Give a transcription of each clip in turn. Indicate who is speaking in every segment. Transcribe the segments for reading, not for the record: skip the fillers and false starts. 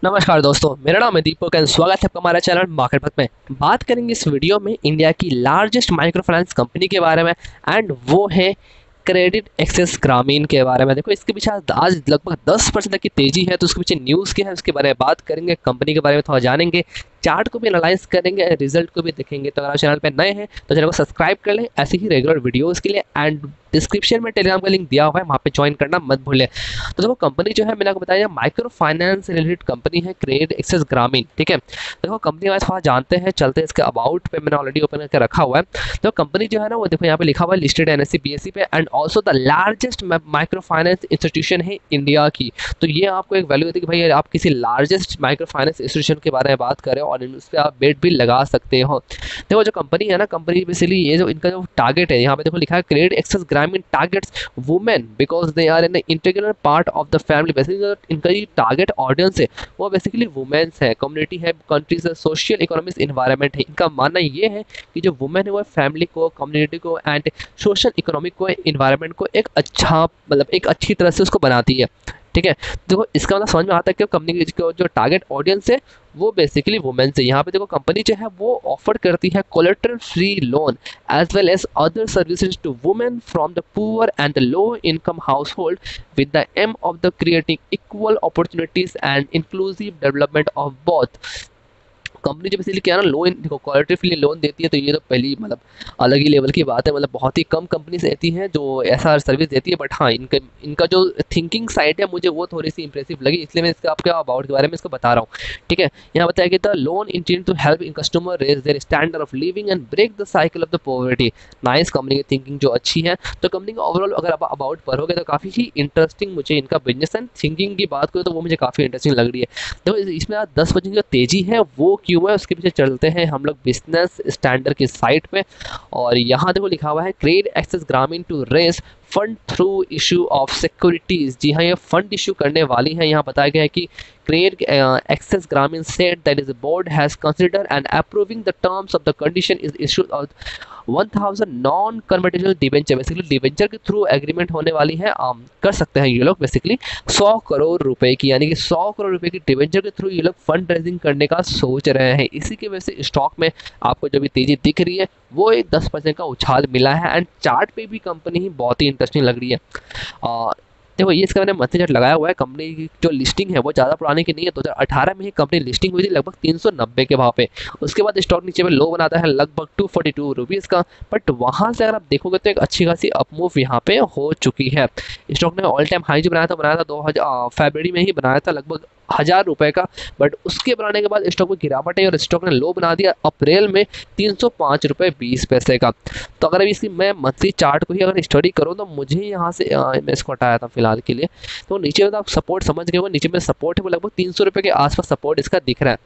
Speaker 1: नमस्कार दोस्तों, मेरा नाम है दीपक एंड स्वागत है आपका हमारा चैनल मार्केट पथ में। बात करेंगे इस वीडियो में इंडिया की लार्जेस्ट माइक्रो फाइनेंस कंपनी के बारे में एंड वो है क्रेडिट एक्सेस ग्रामीण के बारे में। देखो इसके पीछे आज लगभग 10% तक की तेजी है, तो उसके पीछे न्यूज़ क्या है उसके बारे में बात करेंगे, कंपनी के बारे में थोड़ा जानेंगे, चार्ट को भी एनालाइज करेंगे, रिजल्ट को भी देखेंगे। तो अगर आप चैनल पर नए हैं तो चैनल को सब्सक्राइब कर लें ऐसे ही रेगुलर वीडियोज़ के लिए। एंड डिस्क्रिप्शन में टेलीग्राम का लिंक दिया हुआ है, वहाँ पे ज्वाइन करना मत भूलें। तो देखो कंपनी जो है मैंने आपको बताया माइक्रो फाइनेंस रिलेटेड कंपनी है क्रेडिट एक्सेस ग्रामीण, ठीक है। तो देखो कंपनी वाइज थोड़ा जानते हैं, चलते हैं इसके अबाउट पे, मैंने ऑलरेडी ओपन करके रखा हुआ है। तो कंपनी जो है ना वो देखो यहाँ पे लिखा हुआ है लिस्टेड एनएससी बीएससी पे and also the largest micro finance institution है इंडिया की। तो ये आपको एक वैल्यू देती है कि भाई आप किसी लार्जेस्ट माइक्रो फाइनेंस इंस्टीट्यूशन के बारे में बात कर रहे हो और उस पर आप बेट भी लगा सकते हो। देखो जो कंपनी है ना, कंपनी बेसिकली ये जो इनका जो टारगेट है यहाँ पे देखो लिखा है credit access Grameen targets women because they are an integral part of the family. Basically इनका ये टारगेट ऑडियंस है वो बेसिकली वुमेन्स है, कम्युनिटी है, कंट्रीज है, सोशल इकोनॉमिक इन्वायरमेंट है। इनका मानना ये है कि जो वुमेन है वो फैमिली को, कम्युनिटी को एंड सोशल इकोनॉमिक को, इन्वायरमेंट को एक अच्छा मतलब एक अच्छी तरह से उसको बनाती है, ठीक है। देखो इसका मतलब समझ में आता है कि कंपनी की जो टारगेट ऑडियंस है वो बेसिकली वुमेन्स है। यहाँ पे देखो कंपनी जो है वो ऑफर करती है collateral free loan as well as other services to women from the poor and the low income household with the aim of the creating equal opportunities and inclusive development of both. Company जब इसीलिए क्या है ना loan, देखो qualitatively loan देती है, तो ये तो पहली मतलब अलग ही लेवल की बात है। मतलब बहुत ही कम कंपनीज ऐसी हैं जो ऐसा सर्विस देती है, बट हाँ इनका इनका जो थिंकिंग साइड है मुझे वो थोड़ी सी इंप्रेसिव लगी, इसलिए मैं इसका आपके अबाउट के बारे में इसको बता रहा हूँ, ठीक है। यहाँ बताया कि the loan intend to help in customer raise their standard of living and break the cycle of the poverty. Nice, company की थिंकिंग जो अच्छी है। तो कंपनी का ओवरऑल अगर आप अबाउट पढ़ोगे तो काफ़ी ही इंटरेस्टिंग मुझे इनका बिजनेस एंड थिंकिंग की बात करूँ तो वो मुझे काफ़ी इंटरेस्टिंग लग रही है। देखो इसमें आज 10% जो तेजी है वो क्यों है उसके पीछे चलते हैं हम लोग बिजनेस स्टैंडर्ड की साइट पे। और यहाँ देखो लिखा हुआ है क्रेडिट एक्सेस ग्रामीण to raise fund through issue of securities. जी हाँ, ये फंड इशू करने वाली है। यहाँ बताया गया है कि क्रेडिट एक्सेस ग्रामीण said that is board has consider and approving the terms of the condition is issued 1000 non convertible debenture. Basically debenture के थ्रू एग्रीमेंट होने वाली है, कर सकते हैं ये लोग बेसिकली 100 करोड़ रुपए की, यानी कि 100 करोड़ रुपए की डिवेंचर के थ्रू ये लोग फंड रेजिंग करने का सोच रहे हैं। इसी की वजह से स्टॉक में आपको जो भी तेजी दिख रही है वो एक 10% का उछाल मिला है एंड चार्ट पे भी कंपनी ही बहुत ही इंटरेस्टिंग लग रही है। देखो ये इसका मैंने मंथली चार्ट लगाया हुआ है। कंपनी की जो लिस्टिंग है वो ज़्यादा पुरानी की नहीं है, 2018 में ही कंपनी लिस्टिंग हुई थी लगभग 390 के भाव पे। उसके बाद स्टॉक नीचे में लो बनाता है लगभग 242 रुपीज़ का, बट वहाँ से अगर आप देखोगे तो एक अच्छी खासी अपमूव यहाँ पे हो चुकी है। स्टॉक ने ऑल टाइम हाई जो बनाया था 2000 फरवरी में ही बनाया था लगभग 1000 रुपए का, बट उसके बनाने के बाद स्टॉक में गिरावट है और स्टॉक ने लो बना दिया अप्रैल में 305 रुपये 20 पैसे का। तो अगर अभी इसकी मैं मंथली चार्ट को ही अगर स्टडी करूँ तो मुझे यहाँ से मैं इसको हटाया था फिलहाल के लिए, तो नीचे में तो आप सपोर्ट समझ गए हो, नीचे में सपोर्ट है वो लगभग 300 रुपये के आसपास सपोर्ट इसका दिख रहा है।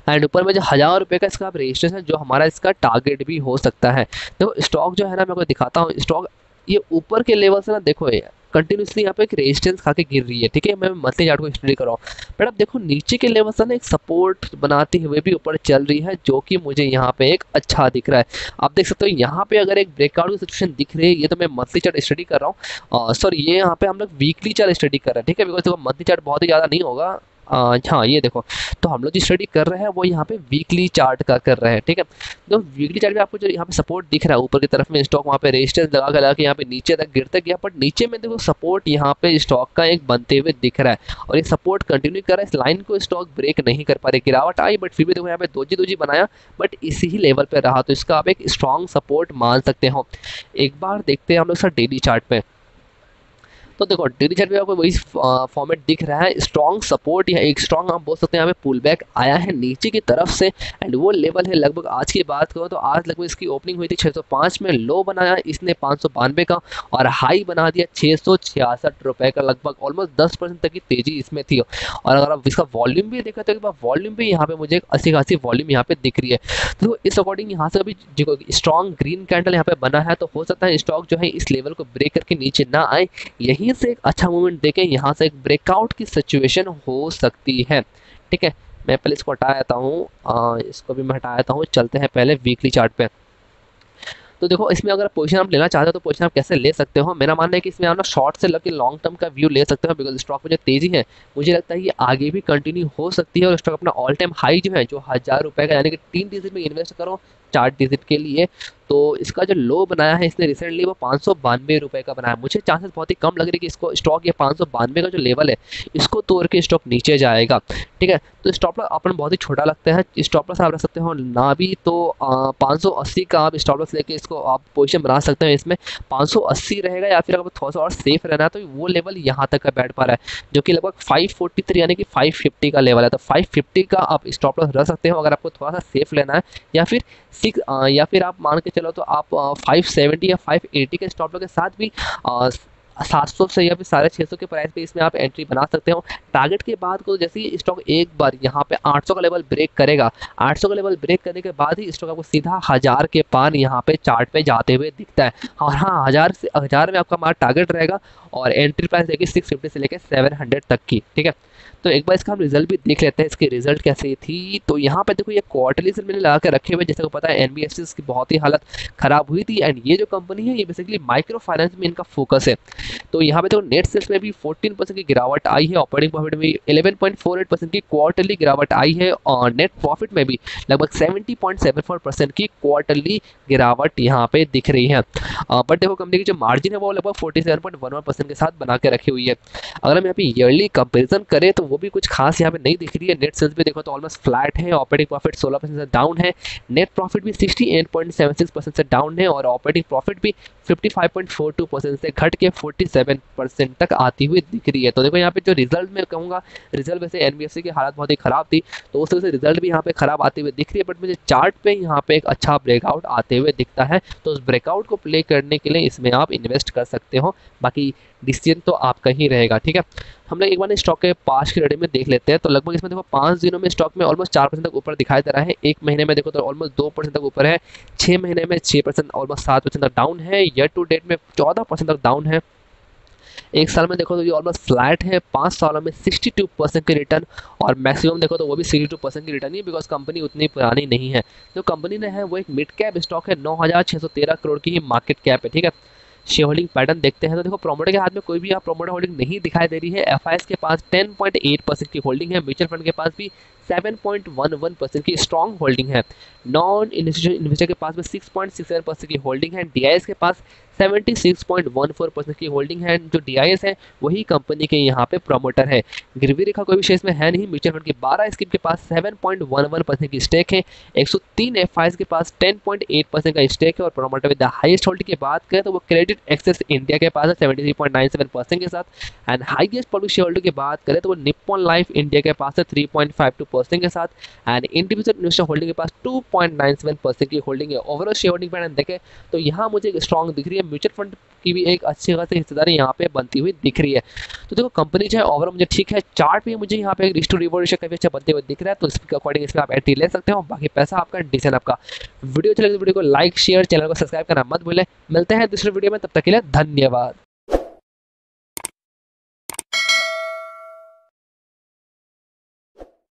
Speaker 1: एंड ऊपर में जो 1000 रुपये का इसका आप रजिस्ट्रेशन जो हमारा इसका टारगेट भी हो सकता है। देखो स्टॉक जो है ना मैं आपको दिखाता हूँ, स्टॉक ये ऊपर के लेवल से ना देखो ये कंटिन्यूसली यहाँ पे एक रेजिस्टेंस खा के गिर रही है, ठीक है। मैं मंथली चार्ट को स्टडी कर रहा हूँ, बट अब देखो नीचे के लेवल से ना एक सपोर्ट बनाते हुए भी ऊपर चल रही है, जो कि मुझे यहाँ पे एक अच्छा दिख रहा है। आप देख सकते हो यहाँ पे अगर एक ब्रेकआउट की सिचुएशन दिख रही है, ये तो मैं मंथली चार्ट स्टडी कर रहा हूँ, सॉरी ये यहाँ पे हम लोग वीकली चार्ट स्टडी कर रहे हैं, ठीक है। बिकॉज देखो मंथली चार्ट बहुत ही ज़्यादा नहीं होगा, हाँ ये देखो, तो हम लोग जो स्टडी कर रहे हैं वो यहाँ पे वीकली चार्ट का कर रहे हैं, ठीक है। तो वीकली चार्ट में आपको जो यहाँ पे सपोर्ट दिख रहा है ऊपर की तरफ में स्टॉक वहाँ पे रेजिस्टेंस लगा के यहाँ पे नीचे तक गिरता गया, बट नीचे में देखो सपोर्ट यहाँ पे स्टॉक का एक बनते हुए दिख रहा है और ये सपोर्ट कंटिन्यू कर रहा है। इस लाइन को स्टॉक ब्रेक नहीं कर पा रहे, गिरावट आई बट फिर भी देखो यहाँ पे दोजी दोजी बनाया बट इसी ही लेवल पे रहा, तो इसका आप एक स्ट्रॉन्ग सपोर्ट मान सकते हो। एक बार देखते हैं हम लोग सर डेली चार्ट पे। तो देखो डेली चार्ट पे आपको वही फॉर्मेट दिख रहा है, स्ट्रॉन्ग सपोर्ट या एक स्ट्रॉन्ग आप बोल सकते हैं यहाँ पे पुल बैक आया है नीचे की तरफ से एंड वो लेवल है लगभग आज की बात करो तो आज लगभग इसकी ओपनिंग हुई थी 605 में, लो बनाया इसने 592 का और हाई बना दिया 666 रुपए का, लगभग ऑलमोस्ट 10% तक की तेजी इसमें थी। और अगर आप इसका वॉल्यूम भी देखा तो वॉल्यूम भी यहाँ पे मुझे एक अच्छी खासी वॉल्यूम यहाँ पे दिख रही है। तो इस अकॉर्डिंग यहाँ से अभी जो स्ट्रॉन्ग ग्रीन कैंडल यहाँ पे बना है तो हो सकता है स्टॉक जो है इस लेवल को ब्रेक करके नीचे ना आए, यही से एक अच्छा मूवमेंट देखें, यहाँ से एक ब्रेकआउट की सिचुएशन हो सकती है, ठीक है। मैं पहले इसको हटा देता हूँ, इसको भी मैं हटा देता हूँ, चलते हैं पहले वीकली चार्ट पे। तो देखो इसमें अगर पोजीशन आप लेना चाहते हो तो पोजीशन आप कैसे ले सकते हो। मेरा मानना है कि इसमें आप ना शॉर्ट से लेकर लॉन्ग टर्म का व्यू ले सकते हो, बिकॉज स्टॉक में जो तेजी है मुझे लगता है ये आगे भी कंटिन्यू हो सकती है। और स्टॉक अपना ऑल टाइम हाई जो है जो 1000 रुपये का, यानी कि 3 डिजिट में इन्वेस्ट करो 4 डिजिट के लिए, तो इसका जो लो बनाया है इसने रिसेंटली वो 592 रुपये का बनाया। मुझे चांसेस बहुत ही कम लग रही है कि इसको स्टॉक ये 592 का जो लेवल है इसको तोड़ के स्टॉक नीचे जाएगा। ठीक है, तो स्टॉप लॉस अपन बहुत ही छोटा लगता है, स्टॉप लॉस आप रख सकते हो ना भी तो 580 का आप स्टॉप लॉस लेके इसको आप पोजीशन बना सकते हैं। इसमें 580 रहेगा, या फिर अगर थोड़ा सा और सेफ रहना है तो वो लेवल यहाँ तक का बैठ पा रहा है जो कि लगभग 543 यानी कि 550 का लेवल है। तो 550 का आप स्टॉप लॉस रख सकते हो अगर आपको थोड़ा सा सेफ लेना है, या फिर या फिर आप मान के चलो तो आप 570 या 580 के स्टॉप लॉस के साथ भी 700 से या फिर 650 के प्राइस पे इसमें आप एंट्री बना सकते हो। टारगेट के बाद को जैसे ही स्टॉक एक बार यहाँ पे 800 का लेवल ब्रेक करेगा, 800 का लेवल ब्रेक करने के बाद ही स्टॉक आपको सीधा 1000 के पार यहाँ पे चार्ट पे जाते हुए दिखता है। और हाँ, 1000 में आपका हमारा टारगेट रहेगा और एंट्री प्राइस रहेगी 650 से लेकर 700 तक की। ठीक है, तो एक बार इसका हम रिजल्ट भी देख लेते हैं, इसकी रिजल्ट कैसी थी। तो यहाँ पे देखो ये क्वार्टरली से मैंने लगा के रखे हुए, जैसे को पता है एनबीएफसी की बहुत ही हालत खराब हुई थी, एंड ये जो कंपनी है ये बेसिकली माइक्रो फाइनेंस में इनका फोकस है। तो यहाँ पे तो नेट सेल्स में भी 14% की गिरावट आई है, ऑपरेटिंग प्रॉफिट में 11.48% की क्वार्टरली गिरावट आई है, और नेट प्रॉफिट में भी लगभग 70.74% की क्वार्टरली गिरावट यहाँ पे दिख रही है। बट देखो कंपनी की जो मार्जिन है वो लगभग 47.11% के साथ बना के रखी हुई है। अगर हम यहाँ पे ईयरली कंपेरिजन करें तो वो भी कुछ खास यहाँ पे नहीं दिख रही है। नेट सेल्स भी देखो तो ऑलमोस्ट फ्लैट है, ऑपरेटिंग प्रॉफिट 16% से डाउन है, नेट प्रॉफिट भी 68.76% से डाउन है, और ऑपरेटिंग प्रॉफिट भी 55.42% से घट के 47% तक आती हुई दिख रही है। तो देखो यहाँ पे जो रिजल्ट मैं कहूँगा, रिजल्ट वैसे एनबीएफसी की हालत बहुत ही खराब थी तो उस तरह से रिजल्ट भी यहाँ पे खराब आती हुई दिख रही है, बट मुझे चार्ट पे यहाँ पे एक अच्छा ब्रेकआउट आते हुए दिखता है। तो उस ब्रेकआउट को प्ले करने के लिए इसमें आप इन्वेस्ट कर सकते हो, बाकी डिसीजन तो आपका ही रहेगा। ठीक है, हम लोग एक बार स्टॉक के पास की रेटिंग में देख लेते हैं। तो लगभग इसमें देखो 5 दिनों में स्टॉक में ऑलमोस्ट 4% तक ऊपर दिखाई दे रहा है, 1 महीने में देखो तो ऑलमोस्ट 2% तक ऊपर है, 6 महीने में 6%, ऑलमोस्ट 7% तक डाउन है, ईयर टू डेट में 14% तक डाउन है, 1 साल में देखो तो ये ऑलमोस्ट फ्लैट है, 5 सालों में 62% की रिटर्न, और मैक्सिमम देखो तो वो भी 62% की रिटर्न ही है, बिकॉज कंपनी उतनी पुरानी नहीं है। जो कंपनी ने है वो एक मिड कैप स्टॉक है, 9613 करोड़ की ही मार्केट कैप है। ठीक है, शेयर होल्डिंग पैटर्न देखते हैं तो देखो प्रोमोटर के हाथ में कोई भी आप प्रोमोटर होल्डिंग नहीं दिखाई दे रही है। एफआईएस के पास 10.8% की होल्डिंग है, म्यूचुअल फंड के पास भी 7.11% की स्ट्रॉन्ग होल्डिंग है, नॉन इंस्टीट्यूशनल इन्वेस्टर के पास में 6.67% की होल्डिंग है, डीआईएस के पास 76.14% की होल्डिंग है। जो डीआईएस है वही कंपनी के यहाँ पे प्रमोटर है। गिरवी रेखा कोई भी शेयर में है नहीं। म्यूचुअल फंड की 12 स्कीम के पास 7.11% की स्टेक है, 103 एफआईएस के पास 10.8% का स्टेक है, और promoter with the highest holding की बात करें तो वो क्रेडिट एक्सेस इंडिया के पास है 73.97% के साथ, and highest public share holding की बात करें तो वो निप्पॉन लाइफ इंडिया के पास है 3.52% के साथ, एंड इंडिविजुअल इन्वेस्टर होल्डिंग के पास 2.97% की होल्डिंग है। ओवरऑल शेयर होल्डिंग पैटर्न देखें तो यहाँ मुझे स्ट्रॉन्ग दिख रही है, म्यूचुअल फंड की भी एक अच्छी खासी हिस्सेदारी यहाँ पे बनती हुई दिख रही है। तो देखो कंपनी जो है ओवरऑल मुझे ठीक है, चार्ट पे मुझे यहाँ पे रिस्क टू रिवॉर्ड रेशियो काफी अच्छा बनते हुए दिख रहा है, तो इसके अकॉर्डिंग इसमें आप एंट्री ले सकते हो। बाकी पैसा आपका, डिसीजन आपका। वीडियो अच्छी लगे तो वीडियो को लाइक शेयर, चैनल को सब्सक्राइब करना मत भूलें। मिलते हैं दूसरे वीडियो में, तब तक के लिए धन्यवाद।